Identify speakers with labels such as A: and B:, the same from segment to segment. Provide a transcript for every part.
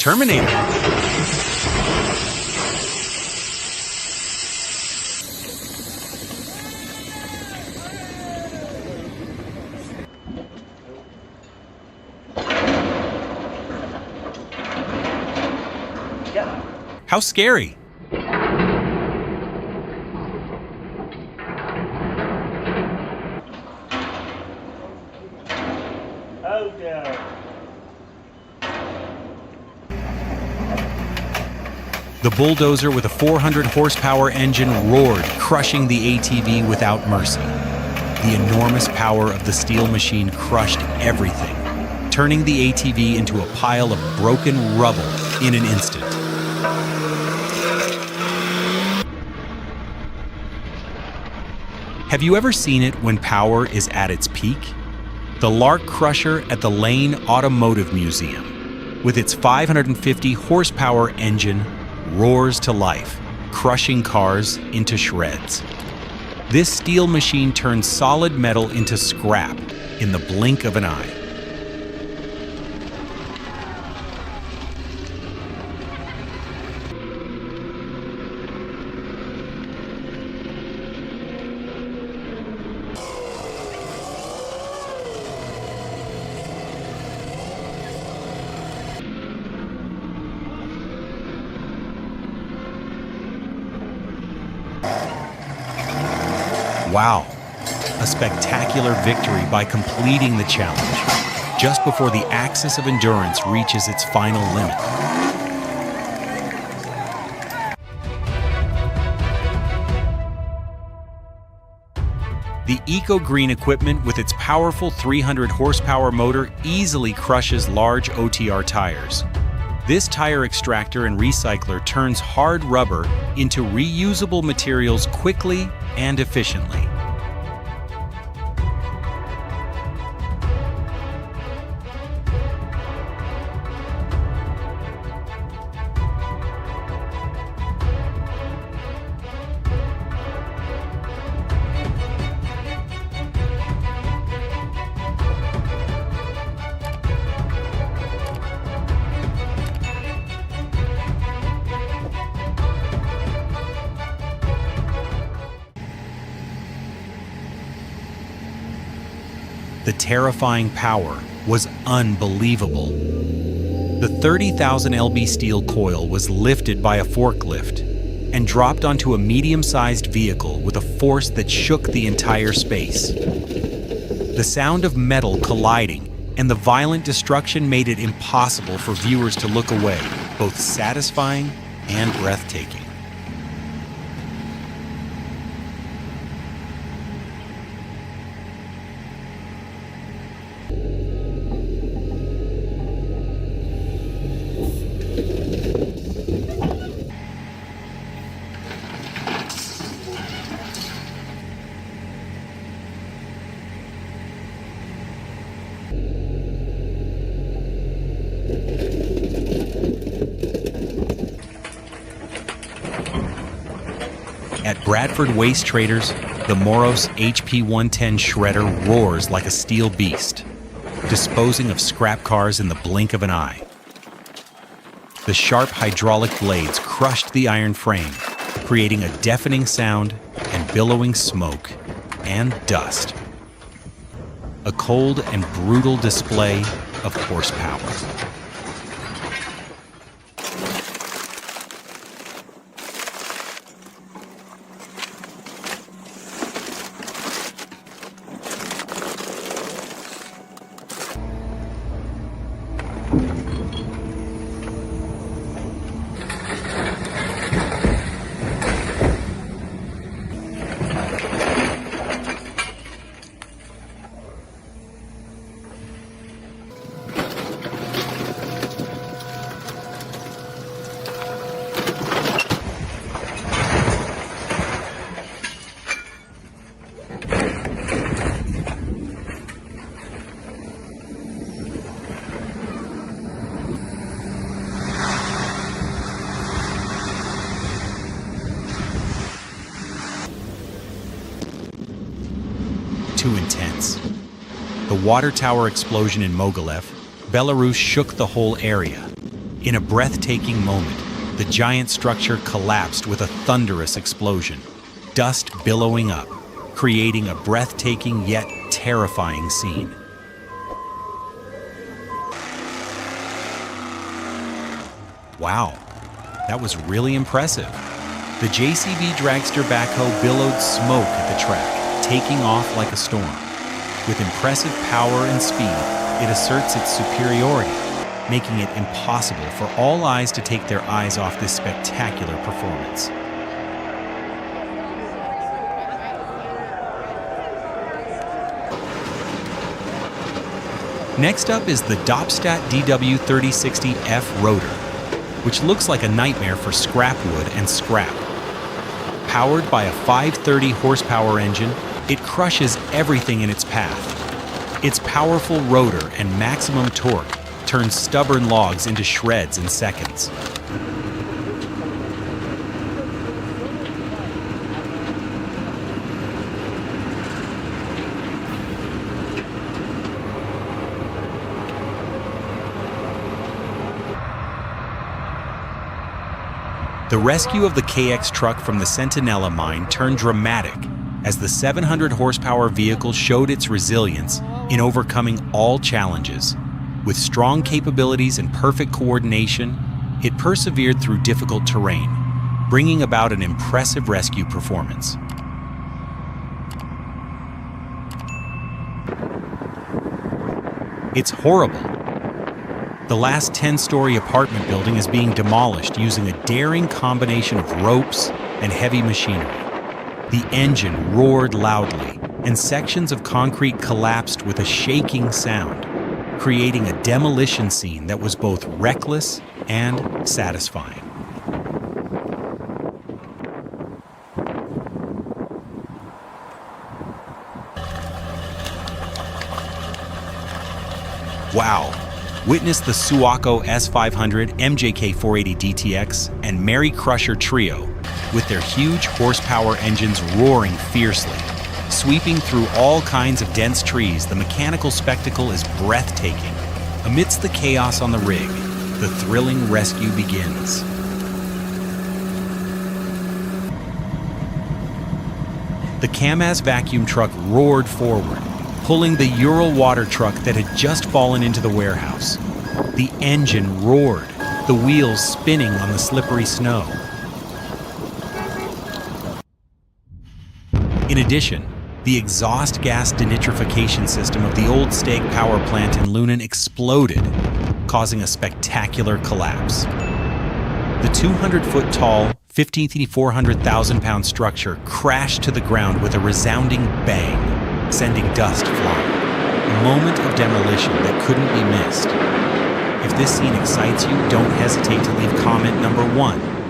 A: Terminator. How scary!
B: Oh no.
A: The bulldozer with a 400 horsepower engine roared, crushing the ATV without mercy. The enormous power of the steel machine crushed everything, turning the ATV into a pile of broken rubble in an instant. Have you ever seen it when power is at its peak? The Lark Crusher at the Lane Automotive Museum, with its 550 horsepower engine, roars to life, crushing cars into shreds. This steel machine turns solid metal into scrap in the blink of an eye. Wow, a spectacular victory by completing the challenge, just before the axis of endurance reaches its final limit. The eco-green equipment with its powerful 300 horsepower motor easily crushes large OTR tires. This tire extractor and recycler turns hard rubber into reusable materials quickly and efficiently. The terrifying power was unbelievable. The 30,000 lb steel coil was lifted by a forklift and dropped onto a medium-sized vehicle with a force that shook the entire space. The sound of metal colliding and the violent destruction made it impossible for viewers to look away, both satisfying and breathtaking. At Bradford Waste Traders, the Moros HP110 shredder roars like a steel beast, disposing of scrap cars in the blink of an eye. The sharp hydraulic blades crushed the iron frame, creating a deafening sound and billowing smoke and dust. A cold and brutal display of horsepower. Too intense. The water tower explosion in Mogilev, Belarus shook the whole area. In a breathtaking moment, the giant structure collapsed with a thunderous explosion, dust billowing up, creating a breathtaking yet terrifying scene. Wow, that was really impressive. The JCB dragster backhoe billowed smoke at the track, taking off like a storm. With impressive power and speed, it asserts its superiority, making it impossible for all eyes to take their eyes off this spectacular performance. Next up is the Dopstat DW3060F rotor, which looks like a nightmare for scrap wood and scrap. Powered by a 530 horsepower engine, it crushes everything in its path. Its powerful rotor and maximum torque turns stubborn logs into shreds in seconds. The rescue of the KX truck from the Centinela mine turned dramatic as the 700 horsepower vehicle showed its resilience in overcoming all challenges. With strong capabilities and perfect coordination, it persevered through difficult terrain, bringing about an impressive rescue performance. It's horrible. The last 10-story apartment building is being demolished using a daring combination of ropes and heavy machinery. The engine roared loudly, and sections of concrete collapsed with a shaking sound, creating a demolition scene that was both reckless and satisfying. Wow! Witness the Suaco S500, MJK 480 DTX, and Mary Crusher trio, with their huge horsepower engines roaring fiercely. Sweeping through all kinds of dense trees, the mechanical spectacle is breathtaking. Amidst the chaos on the rig, the thrilling rescue begins. The Kamaz vacuum truck roared forward, pulling the Ural water truck that had just fallen into the warehouse. The engine roared, the wheels spinning on the slippery snow. In addition, the exhaust gas denitrification system of the old Steg power plant in Lunan exploded, causing a spectacular collapse. The 200-foot tall, 400,000-pound structure crashed to the ground with a resounding bang, sending dust flying. A moment of demolition that couldn't be missed. If this scene excites you, don't hesitate to leave comment number 1.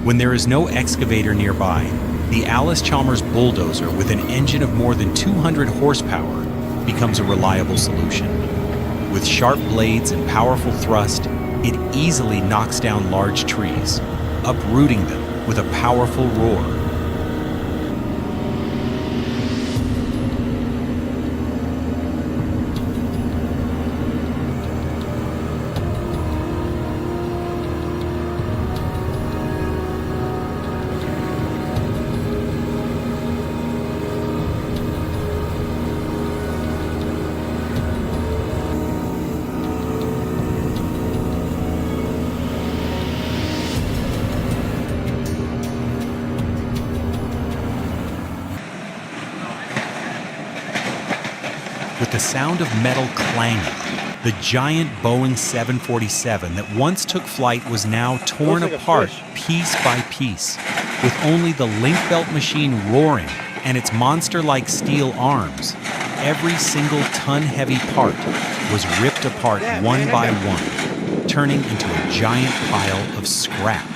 A: When there is no excavator nearby, the Allis-Chalmers bulldozer with an engine of more than 200 horsepower becomes a reliable solution. With sharp blades and powerful thrust, it easily knocks down large trees, uprooting them with a powerful roar. With the sound of metal clanging, the giant Boeing 747 that once took flight was now torn apart piece by piece, with only the link belt machine roaring and its monster-like steel arms. Every single ton-heavy part was ripped apart one by one, turning into a giant pile of scrap.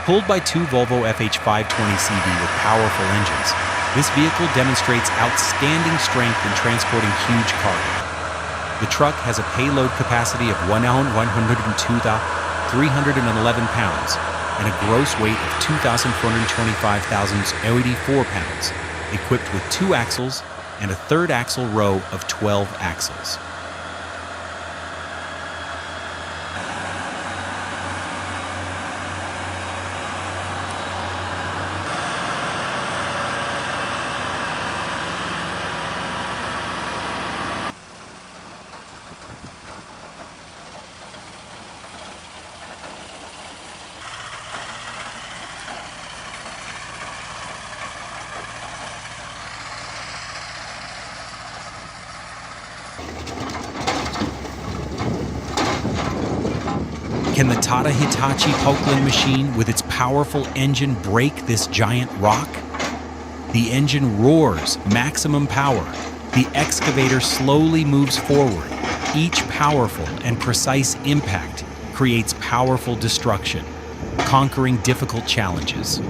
A: Pulled by two Volvo FH520CV with powerful engines, this vehicle demonstrates outstanding strength in transporting huge cargo. The truck has a payload capacity of 102,311 pounds, and a gross weight of 2,425,084 pounds, equipped with 2 axles and a third axle row of 12 axles. Can the Tata Hitachi Pokeland machine with its powerful engine break this giant rock? The engine roars maximum power. The excavator slowly moves forward. Each powerful and precise impact creates powerful destruction, conquering difficult challenges.